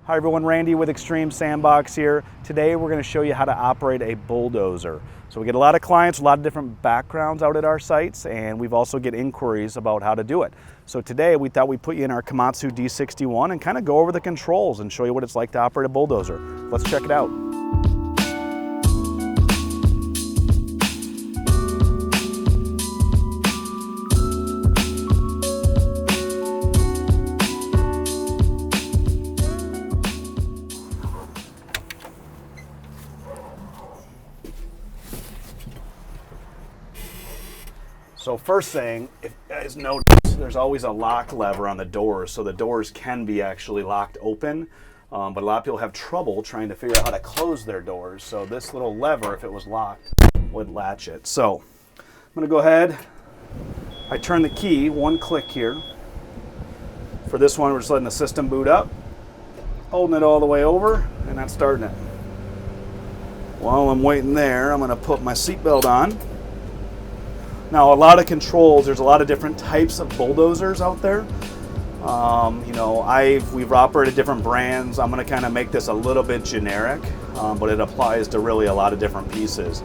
Hi everyone, Randy with Extreme Sandbox here. Today we're going to show you how to operate a bulldozer. So we get a lot of clients, a lot of different backgrounds out at our sites, and we've also get inquiries about how to do it. So today we thought we'd put you in our Komatsu D61 and kind of go over the controls and show you what it's like to operate a bulldozer. Let's check it out. So first thing, if you guys notice, there's always a lock lever on the doors, so the doors can be actually locked open, but a lot of people have trouble trying to figure out how to close their doors. So this little lever, if it was locked, would latch it. So I'm gonna go ahead, I turn the key, one click here. For this one, we're just letting the system boot up, holding it all the way over, and not starting it. While I'm waiting there, I'm gonna put my seatbelt on. Now, a lot of controls, there's a lot of different types of bulldozers out there. We've operated different brands. I'm gonna kind of make this a little bit generic, but it applies to really a lot of different pieces.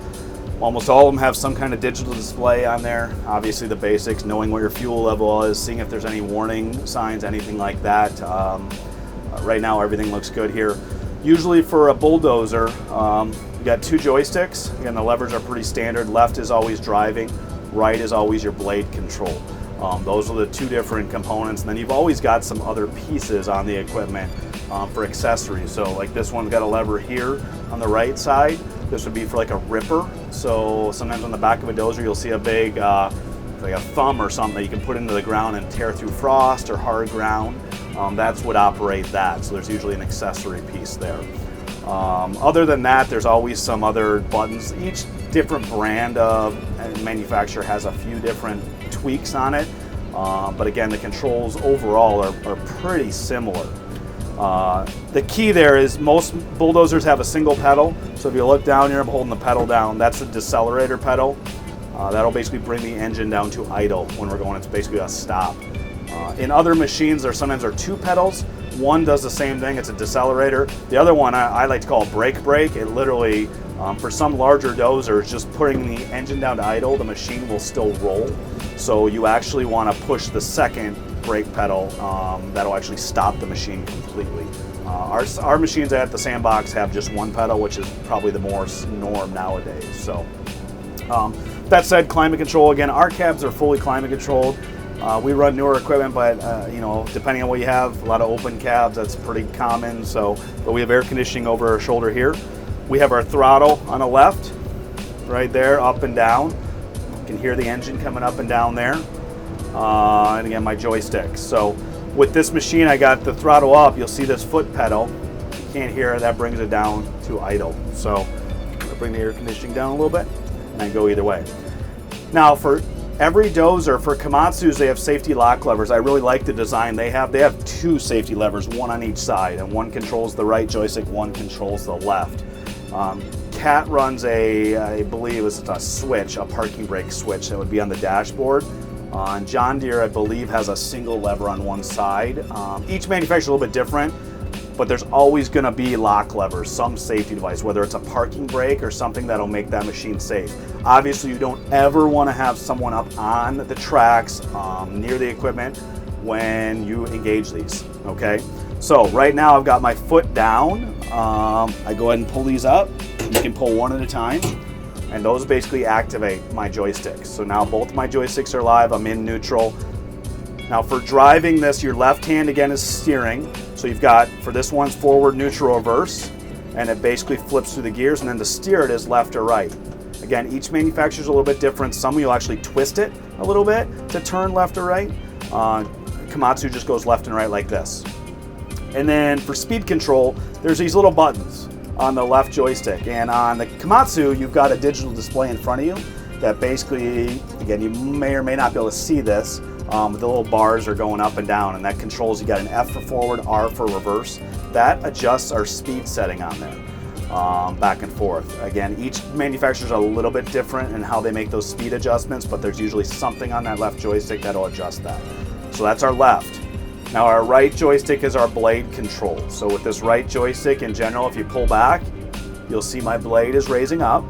Almost all of them have some kind of digital display on there. Obviously the basics, knowing what your fuel level is, seeing if there's any warning signs, anything like that. Right now everything looks good here. Usually for a bulldozer, you got two joysticks. Again, the levers are pretty standard. Left is always driving. Right is always your blade control. Those are the two different components. And then you've always got some other pieces on the equipment for accessories. So like this one's got a lever here on the right side. This would be for like a ripper. So sometimes on the back of a dozer, you'll see a big, like a thumb or something that you can put into the ground and tear through frost or hard ground. That's what operate that. So there's usually an accessory piece there. Other than that, there's always some other buttons. Each different brand of manufacturer has a few different tweaks on it, but again, the controls overall are pretty similar. The key there is most bulldozers have a single pedal, so if you look down here, I'm holding the pedal down, that's the decelerator pedal. That'll basically bring the engine down to idle when we're going, it's basically a stop. In other machines, there sometimes are two pedals. One does the same thing, it's a decelerator. The other one I like to call brake. It literally, for some larger dozers, just putting the engine down to idle, the machine will still roll. So you actually want to push the second brake pedal, that'll actually stop the machine completely. Our machines at the Sandbox have just one pedal, which is probably the more norm nowadays. So that said, climate control, again, our cabs are fully climate controlled. We run newer equipment, but depending on what you have, a lot of open cabs, that's pretty common. But we have air conditioning over our shoulder here. We have our throttle on the left, right there, up and down. You can hear the engine coming up and down there. And again, my joystick. So with this machine, I got the throttle up. You'll see this foot pedal. You can't hear it, that brings it down to idle. So I'll bring the air conditioning down a little bit and I go either way. Now for every dozer, for Komatsu's, they have safety lock levers. I really like the design they have. They have two safety levers, one on each side, and one controls the right joystick, one controls the left. Cat runs I believe it's a switch, a parking brake switch that would be on the dashboard. And John Deere, I believe, has a single lever on one side. Each manufacturer is a little bit different, but there's always going to be lock levers, some safety device, whether it's a parking brake or something that'll make that machine safe. Obviously, you don't ever want to have someone up on the tracks near the equipment when you engage these, okay? So right now I've got my foot down. I go ahead and pull these up. You can pull one at a time, and those basically activate my joysticks. So now both my joysticks are live, I'm in neutral. Now for driving this, your left hand again is steering. So you've got, for this one's forward, neutral, reverse, and it basically flips through the gears, and then to steer it is left or right. Again, each manufacturer's a little bit different. Some of you actually twist it a little bit to turn left or right. Komatsu just goes left and right like this. And then for speed control, there's these little buttons on the left joystick. And on the Komatsu, you've got a digital display in front of you that basically, again, you may or may not be able to see this, the little bars are going up and down, and that controls, you got an F for forward, R for reverse. That adjusts our speed setting on there, back and forth. Again, each manufacturer is a little bit different in how they make those speed adjustments, but there's usually something on that left joystick that'll adjust that. So that's our left. Now our right joystick is our blade control. So with this right joystick in general, if you pull back, you'll see my blade is raising up.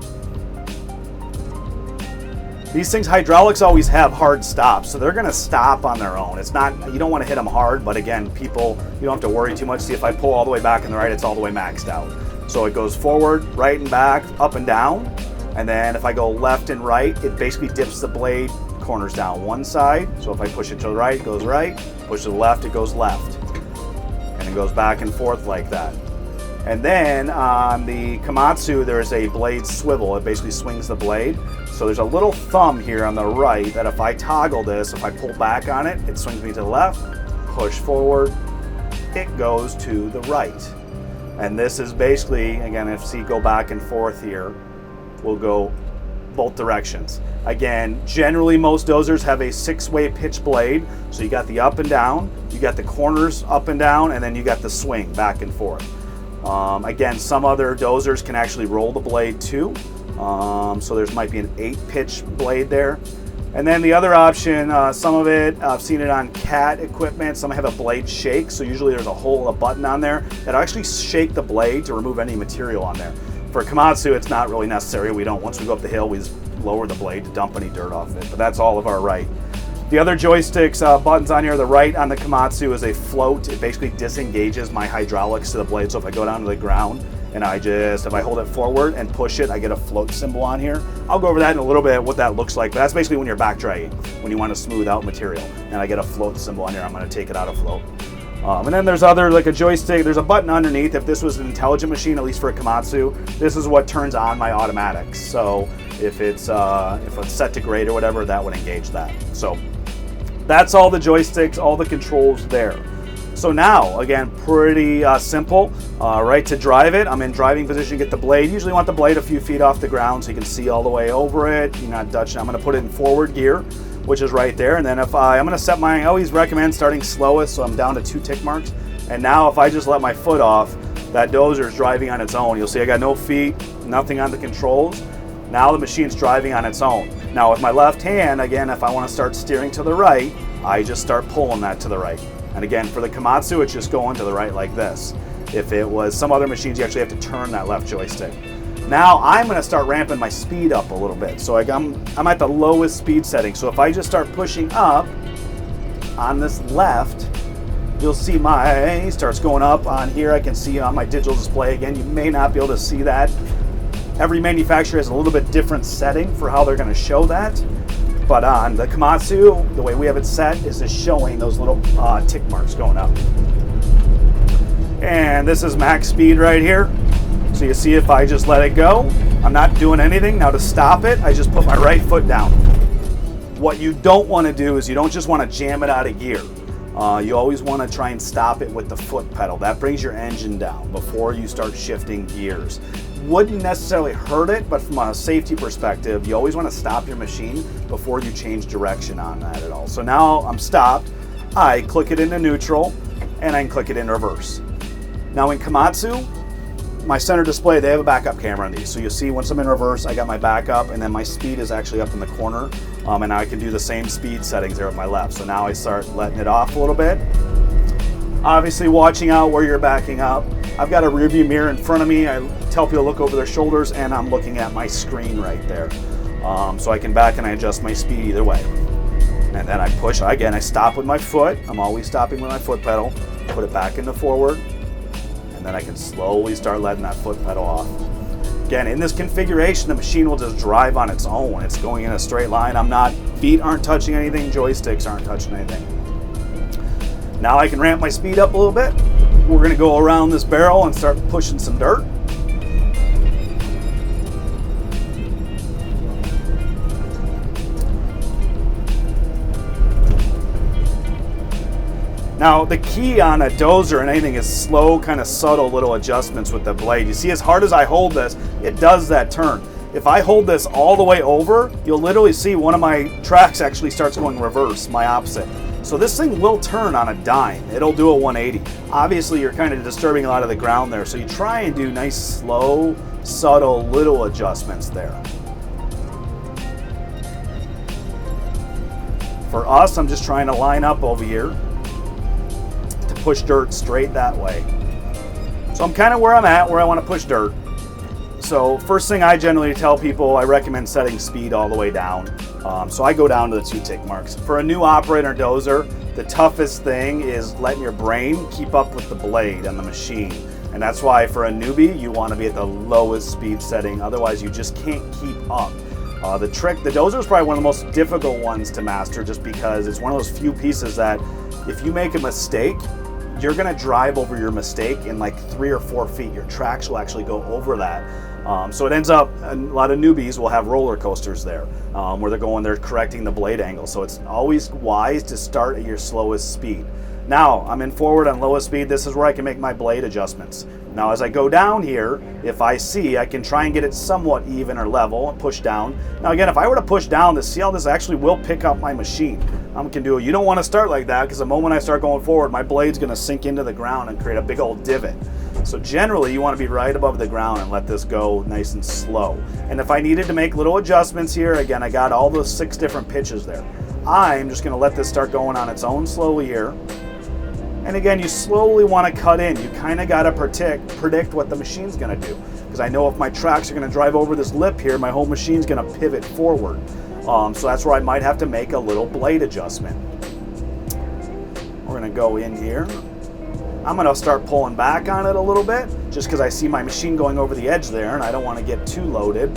These things, hydraulics always have hard stops, so they're gonna stop on their own. It's not, you don't wanna hit them hard, but again, people, you don't have to worry too much. See, if I pull all the way back in the right, it's all the way maxed out. So it goes forward, right and back, up and down. And then if I go left and right, it basically dips the blade corners down one side. So if I push it to the right, it goes right. Push to the left, it goes left. And it goes back and forth like that. And then on the Komatsu, there's a blade swivel. It basically swings the blade. So there's a little thumb here on the right that if I toggle this, if I pull back on it, it swings me to the left, push forward, it goes to the right. And this is basically, again, if you go back and forth here, we'll go both directions. Again, generally most dozers have a 6-way pitch blade. So you got the up and down, you got the corners up and down, and then you got the swing back and forth. Again, some other dozers can actually roll the blade too. So there's might be an 8-pitch blade there. And then the other option, some of it, I've seen it on CAT equipment, some have a blade shake. So usually there's a button on there that'll actually shake the blade to remove any material on there. For Komatsu, it's not really necessary. Once we go up the hill, we just lower the blade to dump any dirt off it, but that's all of our right. The other joysticks, buttons on here, the right on the Komatsu is a float. It basically disengages my hydraulics to the blade. So if I go down to the ground and if I hold it forward and push it, I get a float symbol on here. I'll go over that in a little bit, what that looks like, but that's basically when you're back dragging, when you want to smooth out material. And I get a float symbol on here. I'm going to take it out of float. And then there's like a joystick, there's a button underneath. If this was an intelligent machine, at least for a Komatsu, this is what turns on my automatics. So if it's set to grade or whatever, that would engage that. So that's all the joysticks, all the controls there. So now, again, pretty simple. Right to drive it, I'm in driving position, get the blade. Usually want the blade a few feet off the ground so you can see all the way over it. You're not touching. I'm gonna put it in forward gear, which is right there. And then I'm gonna set I always recommend starting slowest, so I'm down to 2 tick marks. And now if I just let my foot off, that dozer is driving on its own. You'll see I got no feet, nothing on the controls. Now the machine's driving on its own. Now with my left hand, again, if I wanna start steering to the right, I just start pulling that to the right. And again, for the Komatsu, it's just going to the right like this. If it was some other machines, you actually have to turn that left joystick. Now I'm gonna start ramping my speed up a little bit. So I'm at the lowest speed setting. So if I just start pushing up on this left, you'll see starts going up on here. I can see on my digital display again. You may not be able to see that. Every manufacturer has a little bit different setting for how they're gonna show that. But on the Komatsu, the way we have it set is just showing those little tick marks going up. And this is max speed right here. So you see if I just let it go, I'm not doing anything. Now to stop it, I just put my right foot down. What you don't want to do is you don't just want to jam it out of gear. You always want to try and stop it with the foot pedal. That brings your engine down before you start shifting gears. Wouldn't necessarily hurt it, but from a safety perspective, you always want to stop your machine before you change direction on that at all. So now I'm stopped. I click it into neutral and I can click it in reverse. Now in Komatsu, my center display, they have a backup camera on these. So you'll see once I'm in reverse, I got my backup and then my speed is actually up in the corner. And I can do the same speed settings there with my left. So now I start letting it off a little bit. Obviously watching out where you're backing up. I've got a rear view mirror in front of me. I tell people to look over their shoulders and I'm looking at my screen right there. So I can back and I adjust my speed either way. And then I push, again, I stop with my foot. I'm always stopping with my foot pedal. Put it back into forward. And then I can slowly start letting that foot pedal off. Again, in this configuration, the machine will just drive on its own. It's going in a straight line. Feet aren't touching anything, joysticks aren't touching anything. Now I can ramp my speed up a little bit. We're gonna go around this barrel and start pushing some dirt. Now the key on a dozer and anything is slow, kind of subtle little adjustments with the blade. You see, as hard as I hold this, it does that turn. If I hold this all the way over, you'll literally see one of my tracks actually starts going reverse, my opposite. So this thing will turn on a dime. It'll do a 180. Obviously, you're kind of disturbing a lot of the ground there, so you try and do nice, slow, subtle, little adjustments there. For us, I'm just trying to line up over here. push dirt straight that way. So I'm kind of where I'm at, where I want to push dirt. So first thing I generally tell people, I recommend setting speed all the way down. So I go down to the 2 tick marks. For a new operator dozer, the toughest thing is letting your brain keep up with the blade and the machine. And that's why for a newbie, you want to be at the lowest speed setting. Otherwise, you just can't keep up. The dozer is probably one of the most difficult ones to master, just because it's one of those few pieces that if you make a mistake, you're going to drive over your mistake in like 3 or 4 feet. Your tracks will actually go over that. So it ends up, a lot of newbies will have roller coasters there, where they're correcting the blade angle. So it's always wise to start at your slowest speed. Now, I'm in forward on lowest speed. This is where I can make my blade adjustments. Now, as I go down here, if I see, I can try and get it somewhat even or level and push down. Now, again, if I were to push down, see how this actually will pick up my machine. You don't want to start like that, because the moment I start going forward, my blade's going to sink into the ground and create a big old divot. So generally, you want to be right above the ground and let this go nice and slow. And if I needed to make little adjustments here, again, I got all those 6 different pitches there. I'm just going to let this start going on its own slowly here. And again, you slowly want to cut in. You kind of got to predict what the machine's going to do. Because I know if my tracks are going to drive over this lip here, my whole machine's going to pivot forward. So that's where I might have to make a little blade adjustment. We're going to go in here. I'm going to start pulling back on it a little bit, just because I see my machine going over the edge there, and I don't want to get too loaded.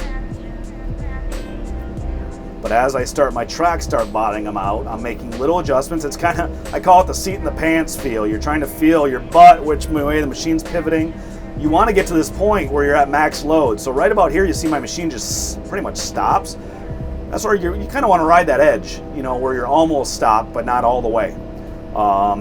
But as my tracks start bottoming them out, I'm making little adjustments. It's kind of, I call it the seat in the pants feel. You're trying to feel your butt, which way the machine's pivoting. You want to get to this point where you're at max load. So right about here, you see my machine just pretty much stops. That's where you kind of want to ride that edge, where you're almost stopped, but not all the way.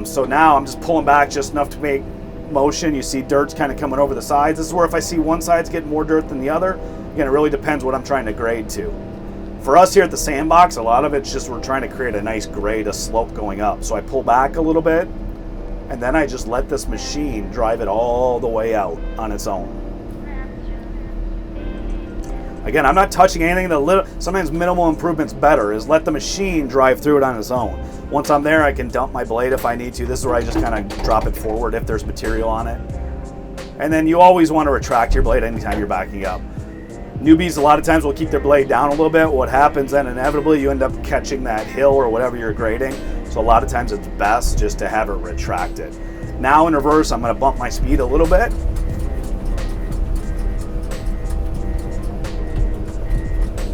So now I'm just pulling back just enough to make motion. You see dirt's kind of coming over the sides. This is where if I see one side's getting more dirt than the other, again, it really depends what I'm trying to grade to. For us here at the Sandbox, a lot of it's just we're trying to create a nice grade, a slope going up. So I pull back a little bit, and then I just let this machine drive it all the way out on its own. Again, I'm not touching anything. Sometimes minimal improvement's better, is let the machine drive through it on its own. Once I'm there, I can dump my blade if I need to. This is where I just kind of drop it forward if there's material on it. And then you always want to retract your blade anytime you're backing up. Newbies a lot of times will keep their blade down a little bit. What happens then, inevitably, you end up catching that hill or whatever you're grading. So a lot of times it's best just to have it retracted. Now in reverse, I'm going to bump my speed a little bit.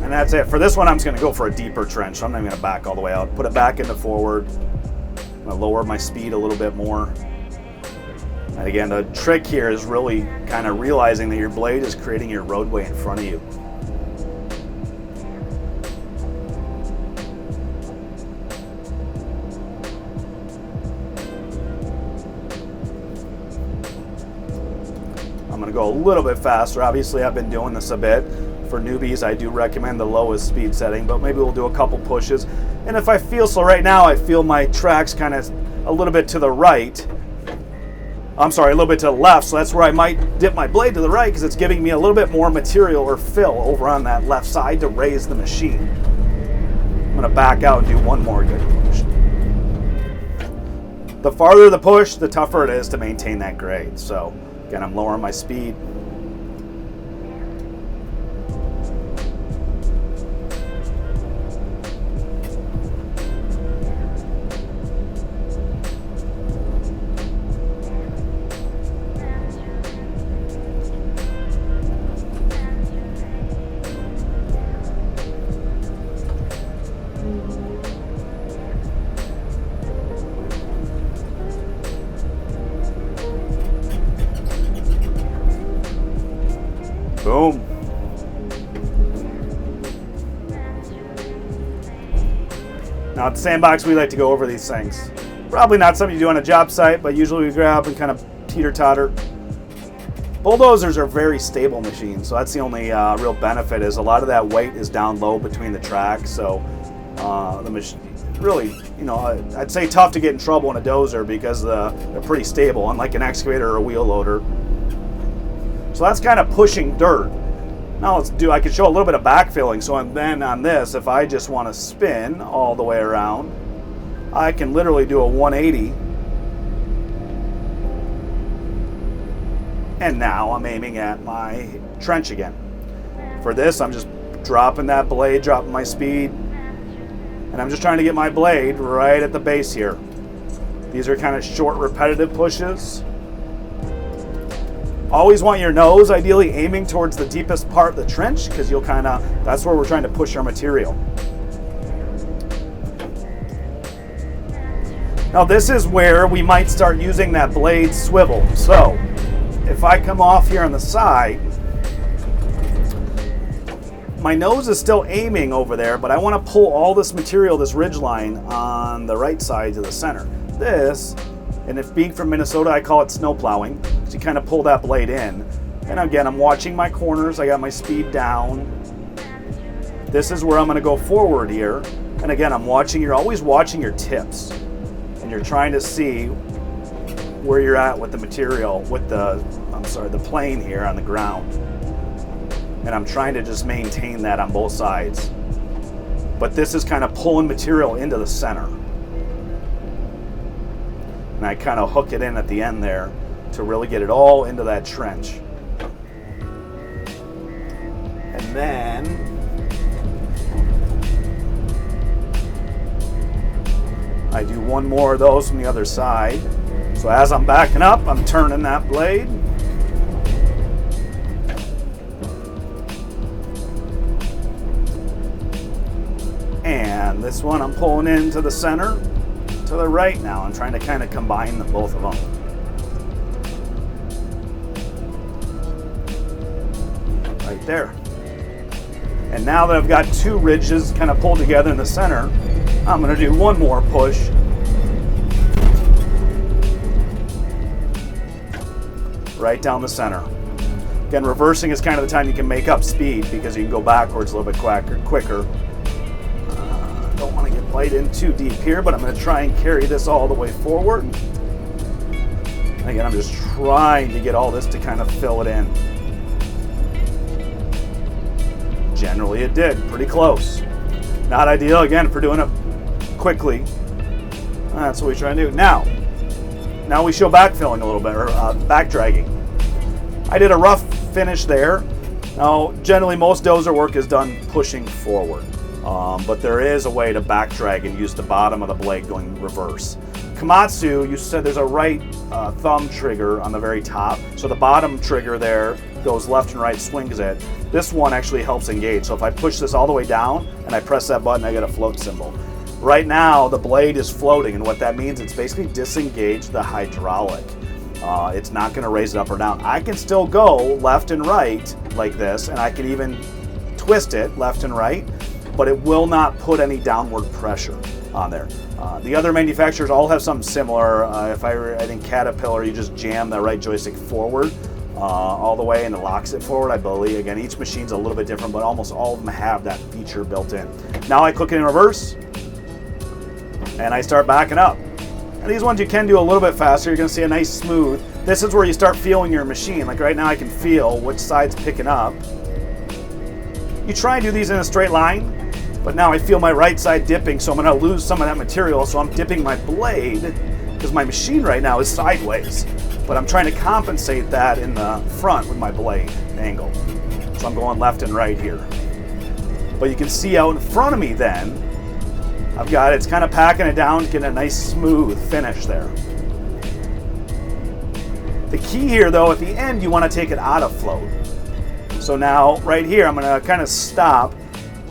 And that's it. For this one, I'm just going to go for a deeper trench. So I'm not even going to back all the way out. Put it back into forward. I'm going to lower my speed a little bit more. And again, the trick here is really kind of realizing that your blade is creating your roadway in front of you. I'm going to go a little bit faster. Obviously, I've been doing this a bit. For newbies, I do recommend the lowest speed setting, but maybe we'll do a couple pushes. And if I feel so, right now I feel my tracks kind of a little bit to the right. I'm sorry, a little bit to the left, so that's where I might dip my blade to the right, because it's giving me a little bit more material or fill over on that left side to raise the machine. I'm going to back out and do one more good push. The farther the push, the tougher it is to maintain that grade. So again, I'm lowering my speed. Boom. Now at the Sandbox, we like to go over these things. Probably not something you do on a job site, but usually we grab and kind of teeter-totter. Bulldozers are very stable machines, so that's the only real benefit, is a lot of that weight is down low between the tracks. So the machine, really, I'd say tough to get in trouble in a dozer because they're pretty stable, unlike an excavator or a wheel loader. So that's kind of pushing dirt. Now I can show a little bit of backfilling. So then on this, if I just want to spin all the way around, I can literally do a 180 And now I'm aiming at my trench again. For this, I'm just dropping that blade, dropping my speed, and I'm just trying to get my blade right at the base here. These are kind of short, repetitive pushes. Always want your nose ideally aiming towards the deepest part of the trench, because you'll kind of, that's where we're trying to push our material. Now this is where we might start using that blade swivel. So if I come off here on the side, my nose is still aiming over there, but I want to pull all this material, this ridge line, on the right side to the center. This, and if being from Minnesota, I call it snow plowing, because you kind of pull that blade in. And again, I'm watching my corners, I got my speed down. This is where I'm going to go forward here. And again, I'm watching, you're always watching your tips. And you're trying to see where you're at with the material, with the plane here on the ground. And I'm trying to just maintain that on both sides. But this is kind of pulling material into the center. And I kind of hook it in at the end there to really get it all into that trench. And then I do one more of those from the other side. So as I'm backing up, I'm turning that blade. And this one I'm pulling into the center to the right now. I'm trying to kind of combine the both of them. Right there. And now that I've got two ridges kind of pulled together in the center, I'm going to do one more push. Right down the center. Again, reversing is kind of the time you can make up speed, because you can go backwards a little bit quicker. Don't want to get blade in too deep here, but I'm going to try and carry this all the way forward. And again, I'm just trying to get all this to kind of fill it in. Generally it did, pretty close. Not ideal, again, for doing it quickly. That's what we try to do. Now we show backfilling a little bit, or back dragging. I did a rough finish there. Now, generally most dozer work is done pushing forward. But there is a way to back drag and use the bottom of the blade going reverse. Komatsu, you said there's a right thumb trigger on the very top. So the bottom trigger there goes left and right, swings it. This one actually helps engage. So if I push this all the way down and I press that button, I get a float symbol. Right now, the blade is floating, and what that means, it's basically disengaged the hydraulic. It's not going to raise it up or down. I can still go left and right like this, and I can even twist it left and right, but it will not put any downward pressure on there. The other manufacturers all have something similar. I think Caterpillar, you just jam the right joystick forward all the way and it locks it forward, I believe. Again, each machine's a little bit different, but almost all of them have that feature built in. Now I click it in reverse, and I start backing up. And these ones you can do a little bit faster. You're going to see a nice smooth. This is where you start feeling your machine. Like right now I can feel which side's picking up. You try and do these in a straight line, but now I feel my right side dipping, so I'm going to lose some of that material. So I'm dipping my blade because my machine right now is sideways, but I'm trying to compensate that in the front with my blade angle. So I'm going left and right here. But you can see out in front of me then, I've got it's kind of packing it down, getting a nice smooth finish there. The key here though, at the end, you want to take it out of float. So now right here, I'm going to kind of stop.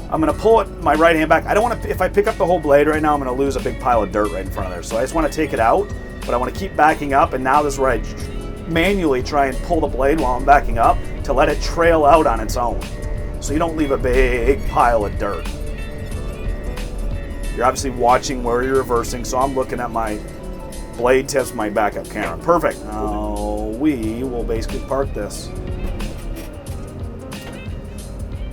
I'm going to pull it my right hand back. I don't want to, if I pick up the whole blade right now, I'm going to lose a big pile of dirt right in front of there. So I just want to take it out, but I want to keep backing up. And now this is where I manually try and pull the blade while I'm backing up to let it trail out on its own. So you don't leave a big pile of dirt. You're obviously watching where you're reversing, so I'm looking at my blade tips, my backup camera. Perfect. Now we will basically park this.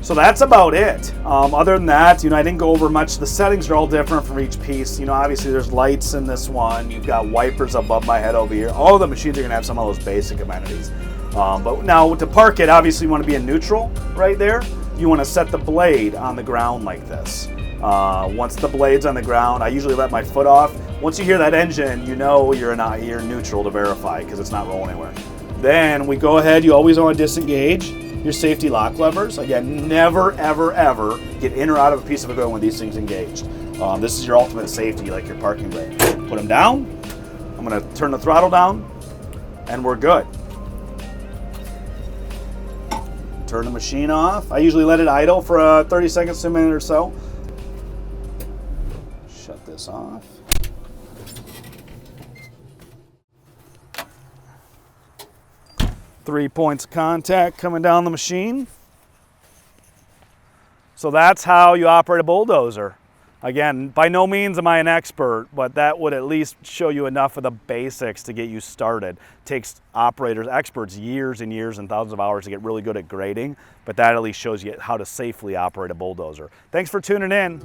So that's about it. Other than that, I didn't go over much. The settings are all different for each piece. Obviously there's lights in this one. You've got wipers above my head over here. All of the machines are gonna have some of those basic amenities. But now to park it, obviously you wanna be in neutral right there. You wanna set the blade on the ground like this. Once the blade's on the ground, I usually let my foot off. Once you hear that engine, you know you're neutral to verify because it's not rolling anywhere. Then we go ahead, you always want to disengage your safety lock levers. Again, never, ever, ever get in or out of a piece of equipment with these things engaged. This is your ultimate safety, like your parking brake. Put them down. I'm going to turn the throttle down, and we're good. Turn the machine off. I usually let it idle for 30 seconds to a minute or so. Shut this off. Three points of contact coming down the machine. So that's how you operate a bulldozer. Again, by no means am I an expert, but that would at least show you enough of the basics to get you started. It takes operators, experts, years and years and thousands of hours to get really good at grading, but that at least shows you how to safely operate a bulldozer. Thanks for tuning in.